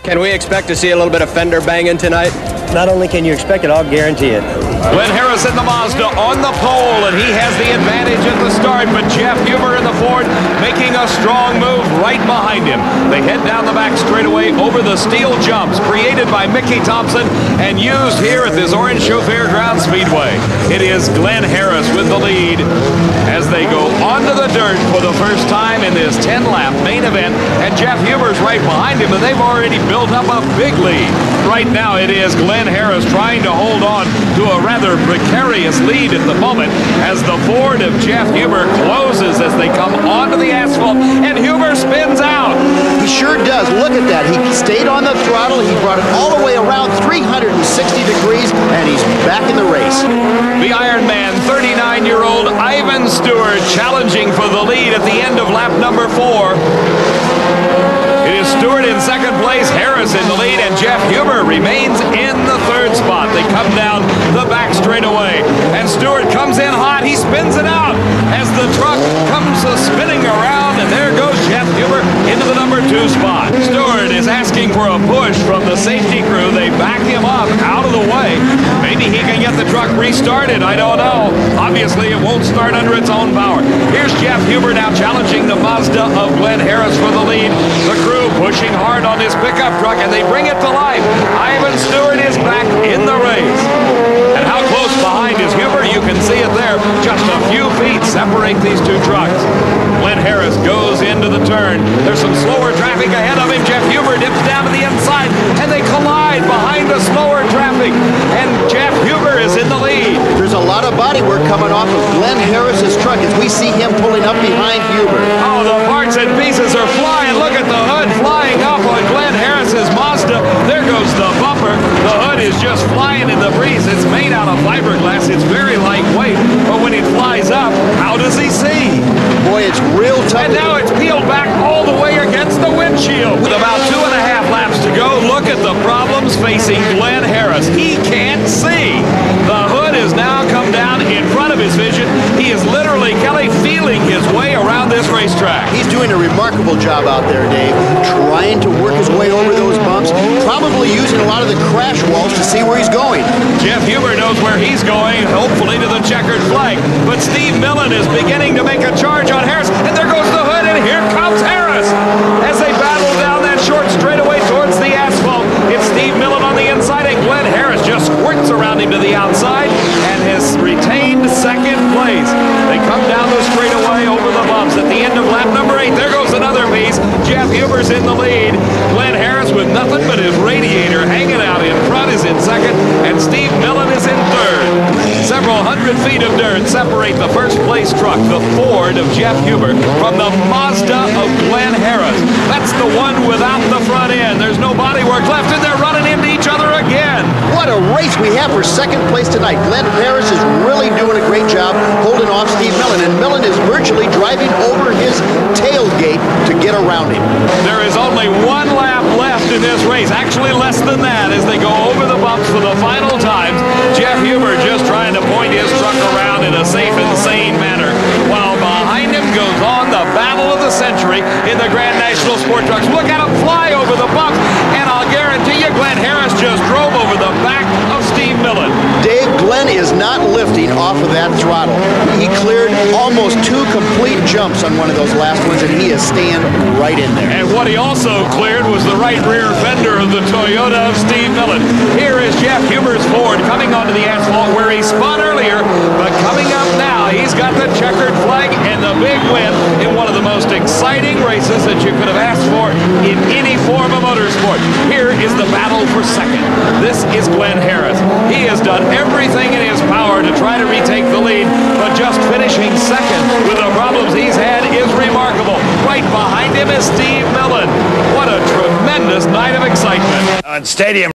Can we expect to see a little bit of fender banging tonight? Not only can you expect it, I'll guarantee it. Glenn Harris in the Mazda on the pole, and he has the advantage at the start, but Jeff Huber in the Ford making a strong move right behind him. They head down the back straightaway over the steel jumps created by Mickey Thompson and used here at this Orange Show Fairground Speedway. It is Glenn Harris with the lead as they go onto the dirt for the first time in this 10-lap main event, and Jeff Huber's right behind him, and they've already built up a big lead. Right now it is Glenn Harris trying to hold on to a rather precarious lead at the moment as the Ford of Jeff Huber closes as they come onto the asphalt, and Huber spins out. He sure does. Look at that. He stayed on the throttle. He brought it all the way around 360 degrees, and he's back in the race. The Ironman, 39-year-old Ivan Stewart challenging for the lead at the end of lap number 4. It is Stewart in second place, Harris in the lead, and Jeff Huber remains in the third spot. They come down the back straightaway, and Stewart comes in hot. He spins it out as the truck comes spinning around, and there goes Jeff Huber into the number 2 spot. Stewart is asking for a push from the safety crew. They back him up out of the way. Maybe he can get the truck restarted. I don't know. Obviously, it won't start under its own power. Here's Jeff Huber now challenging the Mazda of Glenn Harris for the lead. The crew pushing hard on this pickup truck, and they bring it to life. Ivan Stewart is back in the race. And how close behind is Huber? You can see it there. Just a few feet separate these two trucks. Glenn Harris goes into the turn. There's some slower traffic ahead of him. Jeff Huber dips down to the inside, and they collide behind the slower traffic. And Jeff Huber is in the lead. There's a lot of body work coming off of Glenn Harris's truck as we see him pulling up behind Huber. Oh, the parts and pieces are flying. Look at the hood flying up on Glenn Harris's Mazda. There goes the bumper. The hood is just flying in the breeze. It's made out of fiberglass. It's very lightweight. But when it flies up, how does he see? Boy, it's real tough. And now it's peeled back all the way against the windshield. With about 2.5 laps to go, look at the problems facing Glenn Harris. He can't see. The hood has now come down in front of his vision. He is literally, Kelly, feeling his way around this racetrack. He's doing a remarkable job out there, Dave, trying to work his way over those bumps, probably using a lot of the crash walls to see where he's going. Jeff Huber knows where he's going, hopefully to the checkered flag. But Steve Millen is beginning to make a charge on Harris, and there goes the hood, and here comes Harris as they battle down that short straightaway towards the asphalt. It's Steve Millen on the inside, and Glenn Harris just squirts around him to the outside and has retained second place. They come down the straightaway over the bumps at the end of lap number 8. There goes another piece. Jeff Huber's in the lead. Glenn Harris with nothing but his radiator hanging out in front is in second, and Steve Millen is in third. Several hundred feet of dirt separate the first place truck, the Ford of Jeff Huber, from the Mazda of Glenn Harris. That's the one without the front end. There's no bodywork left, and they're running into each other again. What a race we have for second place tonight. Glenn Harris is really doing a great job holding off Steve Millen, and Millen is virtually driving over his tailgate to get around him. There is only 1 lap left in this race, actually less than that, as they go over the bumps for the final times. Jeff Huber just trying to point his truck around in a safe and sane manner, while behind him goes on the battle of the century in the Grand National Sport Trucks. Look at him fly over the bumps, and I'll guarantee you Glenn Harris just drove over the back of Steve Millen. Dave, Glenn is not lifting off of that throttle. He cleared almost 2 complete jumps on one of those last ones, and he is staying right in there. And what he also cleared was the right rear fender of the Toyota of Steve Millen. Here is Jeff Huber's Ford coming onto the asphalt where he spun earlier, but coming up now, he's got the checkered flag and the big win in one of the most exciting races that you could have asked for in any form of motorsport. Here is the battle for second. This is Glenn Harris. He has done everything in his power to try to retake the lead, but just finishing second with the problems he's had is remarkable. Right behind him is Steve Millen. What a tremendous night of excitement. On Stadium.